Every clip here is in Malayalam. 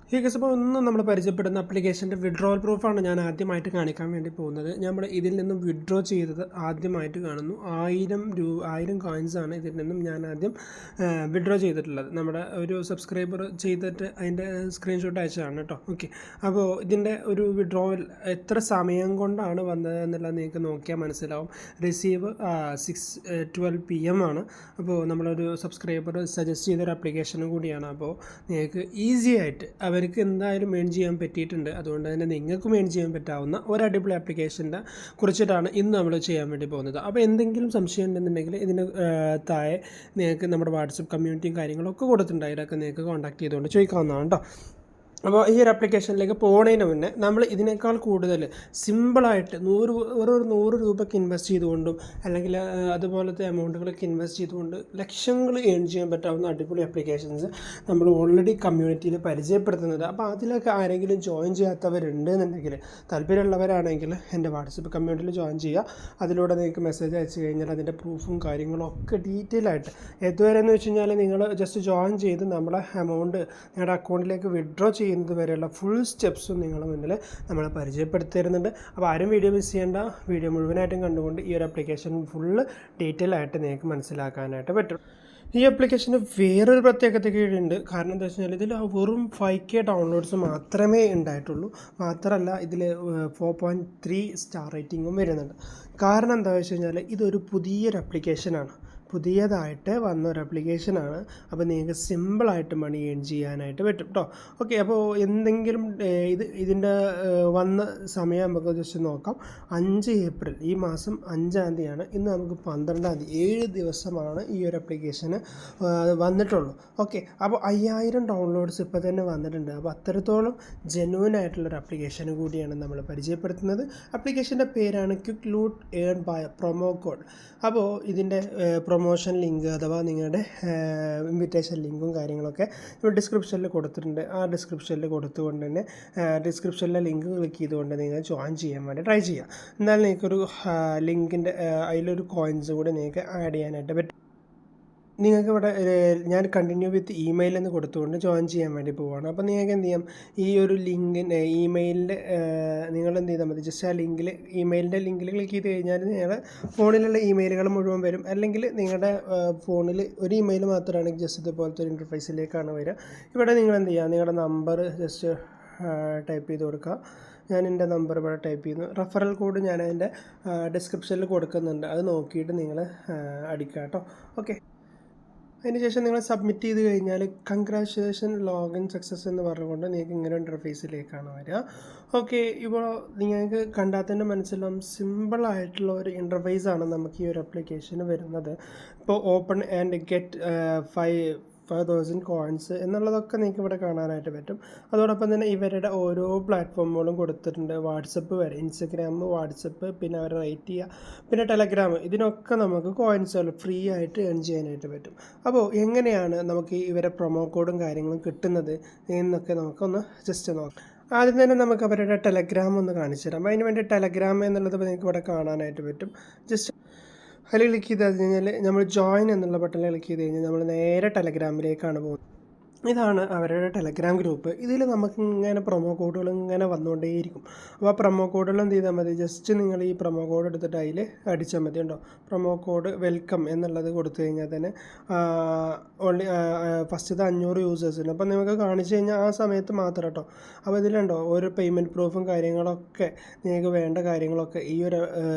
ഈ കേസ് ഇപ്പോൾ ഒന്നും നമ്മൾ പരിചയപ്പെടുന്ന ആപ്ലിക്കേഷൻ്റെ വിഡ്രോവൽ പ്രൂഫാണ് ഞാൻ ആദ്യമായിട്ട് കാണിക്കാൻ വേണ്ടി പോകുന്നത്. നമ്മൾ ഇതിൽ നിന്നും വിഡ്രോ ചെയ്തത് ആദ്യമായിട്ട് കാണുന്നു. 1000 കോയിൻസാണ് ഇതിൽ നിന്നും ഞാൻ ആദ്യം വിഡ്രോ ചെയ്തിട്ടുള്ളത്. നമ്മുടെ ഒരു സബ്സ്ക്രൈബർ ചെയ്തിട്ട് അതിൻ്റെ സ്ക്രീൻഷോട്ട് അയച്ചതാണ് കേട്ടോ. ഓക്കെ, അപ്പോൾ ഇതിൻ്റെ ഒരു വിഡ്രോവൽ എത്ര സമയം കൊണ്ടാണ് വന്നത് എന്നുള്ളത് നിങ്ങൾക്ക് നോക്കിയാൽ മനസ്സിലാവും. റിസീവ് 6:12 PM ആണ്. അപ്പോൾ നമ്മളൊരു സബ്സ്ക്രൈബർ സജസ്റ്റ് ചെയ്തൊരു ആപ്ലിക്കേഷനും കൂടിയാണ്. അപ്പോൾ നിങ്ങൾക്ക് ഈസി ആയിട്ട് അവർക്ക് എന്തായാലും ഏൺ ചെയ്യാൻ പറ്റിയിട്ടുണ്ട്. അതുകൊണ്ട് തന്നെ നിങ്ങൾക്കും ഏൺ ചെയ്യാൻ പറ്റാവുന്ന ഒരു അടിപൊളി ആപ്ലിക്കേഷൻ്റെ കുറിച്ചിട്ടാണ് ഇന്ന് നമ്മൾ ചെയ്യാൻ വേണ്ടി പോകുന്നത്. അപ്പോൾ എന്തെങ്കിലും സംശയം ഉണ്ടെന്നുണ്ടെങ്കിൽ ഇതിന് താഴെ നിങ്ങൾക്ക് നമ്മുടെ വാട്സപ്പ് കമ്മ്യൂണിറ്റിയും കാര്യങ്ങളൊക്കെ കൊടുത്തിട്ടുണ്ട്. അതിലൊക്കെ നിങ്ങൾക്ക് കോൺടാക്ട് ചെയ്തുകൊണ്ട് ചോദിക്കാവുന്നതാണ് കേട്ടോ. അപ്പോൾ ഈ ഒരു ആപ്ലിക്കേഷനിലേക്ക് പോകുന്നതിന് മുന്നേ നമ്മൾ ഇതിനേക്കാൾ കൂടുതൽ സിമ്പിളായിട്ട് 100 രൂപയ്ക്ക് ഇൻവെസ്റ്റ് ചെയ്തുകൊണ്ടും അല്ലെങ്കിൽ അതുപോലത്തെ എമൗണ്ടുകളൊക്കെ ഇൻവെസ്റ്റ് ചെയ്തുകൊണ്ട് ലക്ഷങ്ങൾ ഏൺ ചെയ്യാൻ പറ്റാവുന്ന അടിപൊളി ആപ്ലിക്കേഷൻസ് നമ്മൾ ഓൾറെഡി കമ്മ്യൂണിറ്റിയിൽ പരിചയപ്പെടുത്തുന്നത്. അപ്പോൾ അതിലൊക്കെ ആരെങ്കിലും ജോയിൻ ചെയ്യാത്തവരുണ്ട് എന്നുണ്ടെങ്കിൽ, താല്പര്യമുള്ളവരാണെങ്കിൽ എൻ്റെ വാട്സപ്പ് കമ്മ്യൂണിറ്റിയിൽ ജോയിൻ ചെയ്യുക. അതിലൂടെ നിങ്ങൾക്ക് മെസ്സേജ് അയച്ചു കഴിഞ്ഞാൽ അതിൻ്റെ പ്രൂഫും കാര്യങ്ങളും ഒക്കെ ഡീറ്റെയിൽ ആയിട്ട് എതുവരെ എന്ന് വെച്ച് കഴിഞ്ഞാൽ നിങ്ങൾ ജസ്റ്റ് ജോയിൻ ചെയ്ത് നമ്മളെ എമൗണ്ട് നിങ്ങളുടെ അക്കൗണ്ടിലേക്ക് വിഡ്രോ ചെയ്യുന്നത് വരെയുള്ള ഫുൾ സ്റ്റെപ്സും നിങ്ങളുടെ മുന്നിൽ നമ്മൾ പരിചയപ്പെടുത്തി തരുന്നുണ്ട്. അപ്പോൾ ആരും വീഡിയോ മിസ് ചെയ്യേണ്ട, വീഡിയോ മുഴുവനായിട്ടും കണ്ടുകൊണ്ട് ഈ ഒരു ആപ്ലിക്കേഷൻ ഫുള്ള് ഡീറ്റെയിൽ ആയിട്ട് നിങ്ങൾക്ക് മനസ്സിലാക്കാനായിട്ട് പറ്റും. ഈ ആപ്ലിക്കേഷന് വേറൊരു പ്രത്യേകത കൂടിയുണ്ട്. കാരണം എന്താ വെച്ച് കഴിഞ്ഞാൽ ഇതിൽ വെറും 5K ഡൗൺലോഡ്സ് മാത്രമേ ഉണ്ടായിട്ടുള്ളൂ. മാത്രമല്ല ഇതിൽ 4.3 സ്റ്റാർ റേറ്റിങ്ങും വരുന്നുണ്ട്. കാരണം എന്താ വെച്ച് കഴിഞ്ഞാൽ ഇതൊരു പുതിയൊരു ആപ്ലിക്കേഷനാണ്, പുതിയതായിട്ട് വന്ന ഒരു ആപ്ലിക്കേഷനാണ്. അപ്പോൾ നിങ്ങൾക്ക് സിമ്പിളായിട്ട് മണി ഏൺ ചെയ്യാനായിട്ട് പറ്റും കേട്ടോ. ഓക്കെ, അപ്പോൾ എന്തെങ്കിലും ഇതിൻ്റെ വന്ന സമയം നമുക്ക് ജസ്റ്റ് നോക്കാം. 5 ഏപ്രിൽ, ഈ മാസം 5-ാം തീയതിയാണ്. ഇന്ന് നമുക്ക് 12-ാം തീയതി, 7 ദിവസമാണ് ഈ ഒരു ആപ്ലിക്കേഷന് വന്നിട്ടുള്ളൂ. ഓക്കെ, അപ്പോൾ 5000 ഡൗൺലോഡ്സ് ഇപ്പോൾ തന്നെ വന്നിട്ടുണ്ട്. അപ്പോൾ അത്രത്തോളം ജെന്യൂൻ ആയിട്ടുള്ളൊരു ആപ്ലിക്കേഷൻ കൂടിയാണ് നമ്മൾ പരിചയപ്പെടുത്തുന്നത്. ആപ്ലിക്കേഷൻ്റെ പേരാണ് quick loot earn by promo code. അപ്പോൾ ഇതിൻ്റെ പ്രൊമോഷൻ ലിങ്ക് അഥവാ നിങ്ങളുടെ ഇൻവിറ്റേഷൻ ലിങ്കും കാര്യങ്ങളൊക്കെ ഇവിടെ ഡിസ്ക്രിപ്ഷനിൽ കൊടുത്തിട്ടുണ്ട്. ആ ഡിസ്ക്രിപ്ഷനിൽ കൊടുത്തുകൊണ്ട് തന്നെ ഡിസ്ക്രിപ്ഷനിലെ ലിങ്ക് ക്ലിക്ക് ചെയ്തുകൊണ്ട് നിങ്ങൾ ജോയിൻ ചെയ്യാൻ വേണ്ടി ട്രൈ ചെയ്യുക. എന്നാൽ നിങ്ങൾക്കൊരു ലിങ്കിൻ്റെ അതിലൊരു കോയിൻസ് കൂടി നിങ്ങൾക്ക് ആഡ് ചെയ്യാനായിട്ട് പറ്റും. നിങ്ങൾക്ക് ഇവിടെ ഞാൻ കണ്ടിന്യൂ വിത്ത് ഇമെയിൽ എന്ന് കൊടുത്തുകൊണ്ട് ജോയിൻ ചെയ്യാൻ വേണ്ടി പോവുകയാണ്. അപ്പോൾ നിങ്ങൾക്ക് എന്ത് ചെയ്യാം, ഈ ഒരു ലിങ്കിൻ്റെ ഇമെയിലിൻ്റെ നിങ്ങൾ എന്ത് ചെയ്താൽ മതി, ജസ്റ്റ് ആ ലിങ്കിൽ ഇമെയിലിൻ്റെ ലിങ്കിൽ ക്ലിക്ക് ചെയ്ത് കഴിഞ്ഞാൽ നിങ്ങളുടെ ഫോണിലുള്ള ഇമെയിലുകൾ മുഴുവൻ വരും. അല്ലെങ്കിൽ നിങ്ങളുടെ ഫോണിൽ ഒരു ഇമെയിൽ മാത്രമാണെങ്കിൽ ജസ്റ്റ് ഇതുപോലത്തെ ഒരു ഇൻ്റർഫേസിലേക്കാണ് വരിക. ഇവിടെ നിങ്ങൾ എന്ത് ചെയ്യുക, നിങ്ങളുടെ നമ്പർ ജസ്റ്റ് ടൈപ്പ് ചെയ്ത് കൊടുക്കുക. ഞാൻ എൻ്റെ നമ്പർ ഇവിടെ ടൈപ്പ് ചെയ്യുന്നു. റെഫറൽ കോഡ് ഞാൻ അതിൻ്റെ ഡിസ്ക്രിപ്ഷനിൽ കൊടുക്കുന്നുണ്ട്, അത് നോക്കിയിട്ട് നിങ്ങൾ അടിക്കുക കേട്ടോ. ഓക്കെ, അതിനുശേഷം നിങ്ങൾ സബ്മിറ്റ് ചെയ്ത് കഴിഞ്ഞാൽ കൺഗ്രാജുലേഷൻ ലോഗിൻ സക്സസ് എന്ന് പറഞ്ഞുകൊണ്ട് നിങ്ങൾക്ക് ഇങ്ങനെ ഇൻ്റർഫേസിലേക്കാണ് വരിക. ഓക്കെ, ഇപ്പോൾ നിങ്ങൾക്ക് കണ്ടാൽ തന്നെ മനസ്സിലാവും സിമ്പിളായിട്ടുള്ള ഒരു ഇൻ്റർഫേസാണ് നമുക്ക് ഈ ഒരു ആപ്ലിക്കേഷന് വരുന്നത്. ഇപ്പോൾ ഓപ്പൺ ആൻഡ് ഗെറ്റ് 5,000 കോയിൻസ് എന്നുള്ളതൊക്കെ നിങ്ങൾക്ക് ഇവിടെ കാണാനായിട്ട് പറ്റും. അതോടൊപ്പം തന്നെ ഇവരുടെ ഓരോ പ്ലാറ്റ്ഫോമുകളും കൊടുത്തിട്ടുണ്ട്. വാട്സപ്പ് വരെ, ഇൻസ്റ്റഗ്രാം, വാട്സപ്പ്, പിന്നെ അവർ റൈറ്റ് ചെയ്യുക, പിന്നെ ടെലഗ്രാം, ഇതിനൊക്കെ നമുക്ക് കോയിൻസുകൾ ഫ്രീ ആയിട്ട് ഏൺ ചെയ്യാനായിട്ട് പറ്റും. അപ്പോൾ എങ്ങനെയാണ് നമുക്ക് ഇവരെ പ്രൊമോ കോഡും കാര്യങ്ങളും കിട്ടുന്നത് എന്നൊക്കെ നമുക്കൊന്ന് ജസ്റ്റ് നോക്കാം. ആദ്യം തന്നെ നമുക്ക് അവരുടെ ടെലഗ്രാം ഒന്ന് കാണിച്ചു തരാം. അതിന് വേണ്ടി ടെലഗ്രാം എന്നുള്ളത് നിങ്ങൾക്ക് ഇവിടെ കാണാനായിട്ട് പറ്റും. ജസ്റ്റ് അതിൽ ക്ലിക്ക് ചെയ്ത് കഴിഞ്ഞാൽ നമ്മൾ ജോയിൻ എന്നുള്ള ബട്ടണിൽ ക്ലിക്ക് ചെയ്ത് കഴിഞ്ഞാൽ നമ്മൾ നേരെ ടെലഗ്രാമിലേക്കാണ് പോകുന്നത്. ഇതാണ് അവരുടെ ടെലഗ്രാം ഗ്രൂപ്പ്. ഇതിൽ നമുക്ക് ഇങ്ങനെ പ്രൊമോ കോഡുകൾ ഇങ്ങനെ വന്നുകൊണ്ടേയിരിക്കും. അപ്പോൾ ആ പ്രൊമോ കോഡുകൾ എന്ത് ചെയ്താൽ മതി, ജസ്റ്റ് നിങ്ങൾ ഈ പ്രൊമോ കോഡ് എടുത്തിട്ട് അതിൽ അടിച്ചാൽ മതി. ഉണ്ടോ, പ്രൊമോ കോഡ് വെൽക്കം എന്നുള്ളത് കൊടുത്തു കഴിഞ്ഞാൽ തന്നെ ഓൺലി ഫസ്റ്റത്തെ 500 യൂസേഴ്സിന് അപ്പോൾ നിങ്ങൾക്ക് കാണിച്ചു കഴിഞ്ഞാൽ ആ സമയത്ത് മാത്രം കേട്ടോ. അപ്പോൾ ഇതിലുണ്ടോ ഓരോ പേയ്മെൻറ്റ് പ്രൂഫും കാര്യങ്ങളൊക്കെ, നിങ്ങൾക്ക് വേണ്ട കാര്യങ്ങളൊക്കെ ഈ ഒരു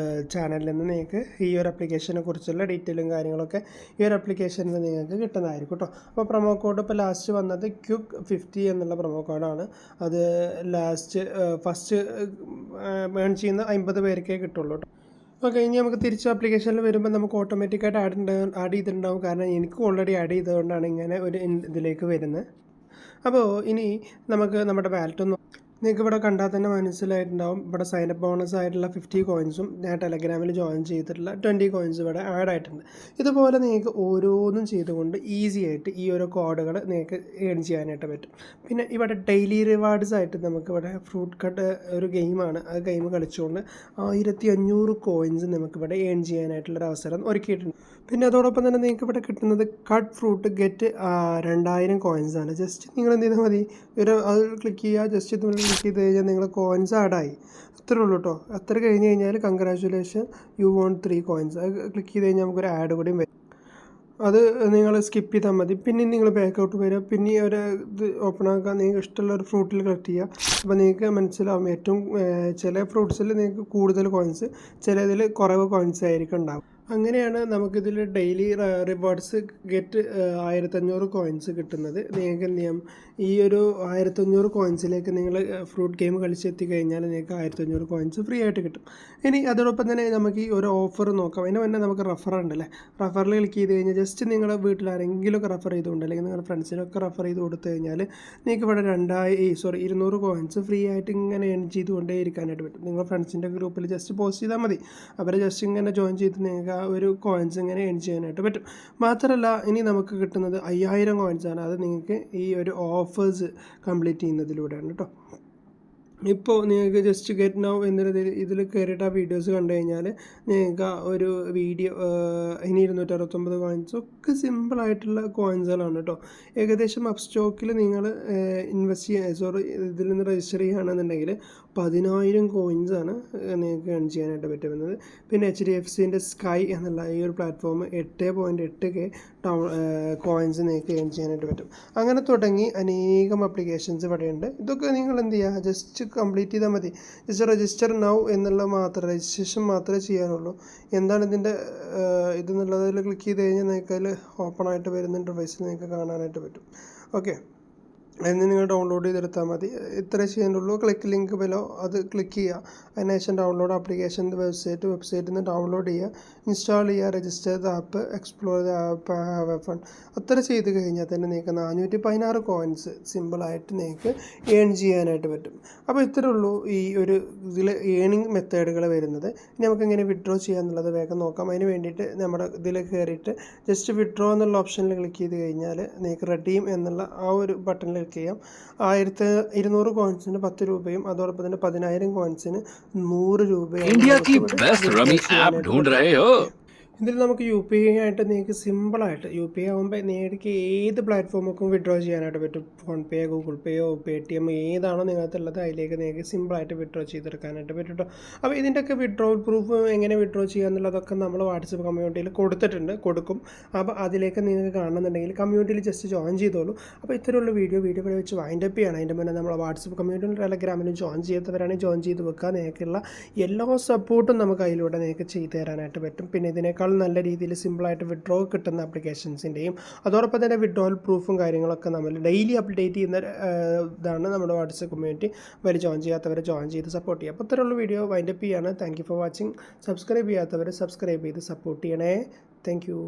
ചാനലിൽ നിന്ന് നിങ്ങൾക്ക് ഈ ഒരു ആപ്ലിക്കേഷനെ കുറിച്ചുള്ള ഡീറ്റെയിലും കാര്യങ്ങളൊക്കെ ഈ ഒരു ആപ്ലിക്കേഷനിൽ നിങ്ങൾക്ക് കിട്ടുന്നതായിരിക്കും കേട്ടോ. അപ്പോൾ പ്രൊമോ കോഡ് ഇപ്പോൾ ലാസ്റ്റ് വന്നത് ക്വിക്ക് 50 എന്നുള്ള പ്രൊമോ കോഡാണ്. അത് ഫസ്റ്റ് ഏൺ ചെയ്യുന്ന 50 പേർക്കേ കിട്ടുള്ളൂ കേട്ടോ. അപ്പോൾ കഴിഞ്ഞ് നമുക്ക് തിരിച്ച് ആപ്ലിക്കേഷനിൽ വരുമ്പോൾ നമുക്ക് ഓട്ടോമാറ്റിക്കായിട്ട് ആഡ് ചെയ്തിട്ടുണ്ടാകും. കാരണം എനിക്ക് ഓൾറെഡി ആഡ് ചെയ്തുകൊണ്ടാണ് ഇങ്ങനെ ഒരു ഇതിലേക്ക് വരുന്നത്. അപ്പോൾ ഇനി നമുക്ക് നമ്മുടെ വാലറ്റ് ഒന്ന് നിങ്ങൾക്ക് ഇവിടെ കണ്ടാൽ തന്നെ മനസ്സിലായിട്ടുണ്ടാവും. ഇവിടെ സൈനപ്പ് ബോണസ് ആയിട്ടുള്ള 50 കോയിൻസും ഞാൻ ടെലഗ്രാമിൽ ജോയിൻ ചെയ്തിട്ടുള്ള 20 കോയിൻസ് ഇവിടെ ആഡ് ആയിട്ടുണ്ട്. ഇതുപോലെ നിങ്ങൾക്ക് ഓരോന്നും ചെയ്തുകൊണ്ട് ഈസി ആയിട്ട് ഈ ഓരോ കോഡുകൾ നിങ്ങൾക്ക് ഏൺ ചെയ്യാനായിട്ട് പറ്റും. പിന്നെ ഇവിടെ ഡെയിലി റിവാർഡ്സ് ആയിട്ട് നമുക്ക് ഇവിടെ ഫ്രൂട്ട് കട്ട് ഒരു ഗെയിമാണ്. ആ ഗെയിം കളിച്ചുകൊണ്ട് 1500 കോയിൻസ് നമുക്കിവിടെ ഏൺ ചെയ്യാനായിട്ടുള്ളൊരു അവസരം ഒരുക്കിയിട്ടുണ്ട്. പിന്നെ അതോടൊപ്പം തന്നെ നിങ്ങൾക്ക് ഇവിടെ കിട്ടുന്നത് കട്ട് ഫ്രൂട്ട് ഗെറ്റ് 2000 കോയിൻസാണ്. ജസ്റ്റ് നിങ്ങൾ എന്ത് ചെയ്താൽ മതി, അത് ക്ലിക്ക് ചെയ്യുക, ജസ്റ്റ് ഇത് ക്ലിക്ക് ചെയ്ത് കഴിഞ്ഞാൽ നിങ്ങൾ കോയിൻസ് ആഡായി. അത്രേ ഉള്ളൂ കേട്ടോ. അത്ര കഴിഞ്ഞ് കഴിഞ്ഞാൽ കൺഗ്രാജുലേഷൻ, യു വോണ്ട് 3 കോയിൻസ്. അത് ക്ലിക്ക് ചെയ്ത് കഴിഞ്ഞാൽ നമുക്കൊരു ആഡ് കൂടി വരും. അത് നിങ്ങൾ സ്കിപ്പ് ചെയ്താൽ മതി. പിന്നെ നിങ്ങൾ ബാക്കൗട്ട് വരിക, പിന്നെ ഒരു ഇത് ഓപ്പൺ ആക്കുക, നിങ്ങൾക്ക് ഇഷ്ടമുള്ള ഒരു ഫ്രൂട്ടിൽ കളക്ട് ചെയ്യുക. അപ്പോൾ നിങ്ങൾക്ക് മനസ്സിലാവും ഏറ്റവും ചില ഫ്രൂട്ട്സിൽ നിങ്ങൾക്ക് കൂടുതൽ കോയിൻസ്, ചിലതിൽ കുറവ് കോയിൻസ് ആയിരിക്കും ഉണ്ടാവും. അങ്ങനെയാണ് നമുക്കിതിൽ ഡെയിലി റിവാർഡ്സ് ഗെറ്റ് 1500 കോയിൻസ് കിട്ടുന്നത്. നിങ്ങൾക്ക് എന്ത് ചെയ്യാം, ഈ ഒരു 1500 കോയിൻസിലേക്ക് നിങ്ങൾ ഫ്രൂട്ട് ഗെയിം കളിച്ചെത്തി കഴിഞ്ഞാൽ നിങ്ങൾക്ക് 1500 കോയിൻസ് ഫ്രീ ആയിട്ട് കിട്ടും. ഇനി അതോടൊപ്പം തന്നെ നമുക്ക് ഈ ഒരു ഓഫർ നോക്കാം. അതിന് മുന്നേ നമുക്ക് റെഫർ ഉണ്ടല്ലേ, റെഫറിൽ ക്ലിക്ക് ചെയ്ത് കഴിഞ്ഞാൽ ജസ്റ്റ് നിങ്ങളുടെ വീട്ടിൽ ആരെങ്കിലുമൊക്കെ റെഫർ ചെയ്തുകൊണ്ട്, അല്ലെങ്കിൽ നിങ്ങളുടെ ഫ്രണ്ട്സിനൊക്കെ റെഫർ ചെയ്ത് കൊടുത്തു കഴിഞ്ഞാൽ നിങ്ങൾക്ക് ഇവിടെ 200 കോയിൻസ് ഫ്രീ ആയിട്ട് ഇങ്ങനെ എൺ ചെയ്തുകൊണ്ടേ ഇരിക്കാനായിട്ട് പറ്റും. നിങ്ങൾ ഫ്രണ്ട്സിൻ്റെ ഗ്രൂപ്പിൽ ജസ്റ്റ് പോസ്റ്റ് ചെയ്താൽ മതി, അവരെ ജസ്റ്റ് ഇങ്ങനെ ജോയിൻ ചെയ്ത് നിങ്ങൾക്ക് ഒരു കോയിൻസ് ഇങ്ങനെ എൺ ചെയ്യാനായിട്ട് പറ്റും. മാത്രമല്ല ഇനി നമുക്ക് കിട്ടുന്നത് 5000 കോയിൻസാണ്. അത് നിങ്ങൾക്ക് ഈ ഒരു ഓഫേഴ്സ് കംപ്ലീറ്റ് ചെയ്യുന്നതിലൂടെയാണ് കേട്ടോ. ഇപ്പോൾ നിങ്ങൾക്ക് ജസ്റ്റ് ഗെറ്റ് നൗ എന്നൊരു ഇതിൽ കയറിയിട്ട് ആ വീഡിയോസ് കണ്ടു കഴിഞ്ഞാൽ നിങ്ങൾക്ക് ഒരു വീഡിയോ ഇനി 269 കോയിൻസ് ഒക്കെ സിമ്പിളായിട്ടുള്ള കോയിൻസുകളാണ് കേട്ടോ. ഏകദേശം അപ്പ് സ്റ്റോക്കിൽ നിങ്ങൾ ഇതിൽ നിന്ന് രജിസ്റ്റർ ചെയ്യുകയാണെന്നുണ്ടെങ്കിൽ 10000 കോയിൻസാണ് നിങ്ങൾക്ക് ഏൺ ചെയ്യാനായിട്ട് പറ്റുന്നത്. പിന്നെ HDFCൻ്റെ സ്കൈ എന്നുള്ള ഈ ഒരു പ്ലാറ്റ്ഫോം 8.8K കോയിൻസ് നിങ്ങൾക്ക് ഏൺ ചെയ്യാനായിട്ട് പറ്റും. അങ്ങനെ തുടങ്ങി അനേകം ആപ്ലിക്കേഷൻസ് ഇവിടെയുണ്ട്. ഇതൊക്കെ നിങ്ങൾ എന്ത് ചെയ്യുക, ജസ്റ്റ് കംപ്ലീറ്റ് ചെയ്താൽ മതി. ജസ്റ്റ് രജിസ്റ്റർ നൗ എന്നുള്ള രജിസ്ട്രേഷൻ മാത്രമേ ചെയ്യാനുള്ളൂ. എന്താണ് ഇതിൻ്റെ ഇതെന്നുള്ളതിൽ ക്ലിക്ക് ചെയ്ത് കഴിഞ്ഞാൽ നിങ്ങൾക്ക് അതിൽ ഓപ്പൺ ആയിട്ട് വരുന്ന ഇൻ്റർഫേസിൽ നിങ്ങൾക്ക് കാണാനായിട്ട് പറ്റും. ഓക്കെ, അതിന് നിങ്ങൾ ഡൗൺലോഡ് ചെയ്തെടുത്താൽ മതി. ഇത്രേ ചെയ്യാനുള്ളൂ. ക്ലിക്ക് ലിങ്ക് ബിലോ, അത് ക്ലിക്ക് ചെയ്യുക. അതിനുശേഷം ഡൗൺലോഡ് ആപ്ലിക്കേഷൻ വെബ്സൈറ്റിൽ നിന്ന് ഡൗൺലോഡ് ചെയ്യുക, ഇൻസ്റ്റാൾ ചെയ്യുക, register the app, explore the app, have A fun. അത്ര ചെയ്ത് കഴിഞ്ഞാൽ തന്നെ നിങ്ങൾക്ക് 416 കോയിൻസ് സിമ്പിളായിട്ട് നിങ്ങൾക്ക് ഏൺ ചെയ്യാനായിട്ട് പറ്റും. അപ്പോൾ ഇത്രേ ഉള്ളൂ ഈ ഒരു ഇതിൽ ഏണിംഗ് മെത്തേഡുകൾ വരുന്നത്. ഇനി നമുക്ക് എങ്ങനെ വിഡ്രോ ചെയ്യാന്നുള്ളത് വേഗം നോക്കാം. അതിന് വേണ്ടിയിട്ട് നമ്മുടെ ഇതിൽ കയറിയിട്ട് ജസ്റ്റ് വിഡ്രോ എന്നുള്ള ഓപ്ഷനിൽ ക്ലിക്ക് ചെയ്ത് കഴിഞ്ഞാൽ നിങ്ങൾക്ക് റെഡീം എന്നുള്ള ആ ഒരു ബട്ടണിൽ ക്ലിക്ക് ചെയ്യാം. 1200 കോയിൻസിന് 10 രൂപയും അതോടൊപ്പം തന്നെ 10000 കോയിൻസിന് 100 രൂപയും. ഇതിൽ നമുക്ക് UPI ആയിട്ട് നിങ്ങൾക്ക് സിമ്പിളായിട്ട് UPI ആകുമ്പോൾ നിങ്ങൾക്ക് ഏത് പ്ലാറ്റ്ഫോമൊക്കെ വിഡ്രോ ചെയ്യാനായിട്ട് പറ്റും. ഫോൺപേ, ഗൂഗിൾ പേയോ, Paytm ഏതാണോ നിങ്ങൾക്കുള്ളത് അതിലേക്ക് നിങ്ങൾക്ക് സിമ്പിളായിട്ട് വിഡ്രോ ചെയ്തെടുക്കാനായിട്ട് പറ്റും കേട്ടോ. അപ്പോൾ ഇതിൻ്റെയൊക്കെ വിഡ്രോവൽ പ്രൂഫ് എങ്ങനെ വിഡ്രോ ചെയ്യുക എന്നുള്ളതൊക്കെ നമ്മൾ വാട്സപ്പ് കമ്മ്യൂണിറ്റിയിൽ കൊടുക്കും. അപ്പോൾ അതിലേക്ക് നിങ്ങൾക്ക് കാണുന്നുണ്ടെങ്കിൽ കമ്മ്യൂണിറ്റിയിൽ ജസ്റ്റ് ജോയിൻ ചെയ്തോളൂ. അപ്പോൾ ഇത്തരമുള്ള വീഡിയോ ഇവിടെ വെച്ച് വൈൻഡപ്പ് ചെയ്യണം. അതിൻ്റെ മുന്നേ നമ്മൾ വാട്സപ്പ് കമ്മ്യൂണിറ്റിയിൽ ടെലഗ്രാമിലും ജോയിൻ ചെയ്യാത്തവരാണെങ്കിൽ ജോയിൻ ചെയ്ത് വെക്കുക. നിങ്ങൾക്കുള്ള എല്ലാ സപ്പോർട്ടും നമുക്ക് അതിലൂടെ നിങ്ങൾക്ക് ചെയ്തു തരാനായിട്ട് പറ്റും. പിന്നെ ഇതിനേക്കാൾ നല്ല രീതിയിൽ സിമ്പിളായിട്ട് വിഡ്രോ കിട്ടുന്ന ആപ്ലിക്കേഷൻസിൻ്റെയും അതോടൊപ്പം തന്നെ വിഡ്രോവൽ പ്രൂഫും കാര്യങ്ങളൊക്കെ നമ്മൾ ഡെയിലി അപ്ഡേറ്റ് ചെയ്യുന്ന ഇതാണ് നമ്മുടെ വാട്സപ്പ് കമ്മ്യൂണിറ്റി. വരെ ജോയിൻ ചെയ്യാത്തവരെ ജോയിൻ ചെയ്ത് സപ്പോർട്ട് ചെയ്യുക. അപ്പോൾ ഇത്തരമുള്ള വീഡിയോ വൈൻഡപ്പ് ചെയ്യാണ്. Thank you for watching. Subscribe ചെയ്യാത്തവരെ സബ്സ്ക്രൈബ് ചെയ്ത് സപ്പോർട്ട് ചെയ്യണേ. Thank U.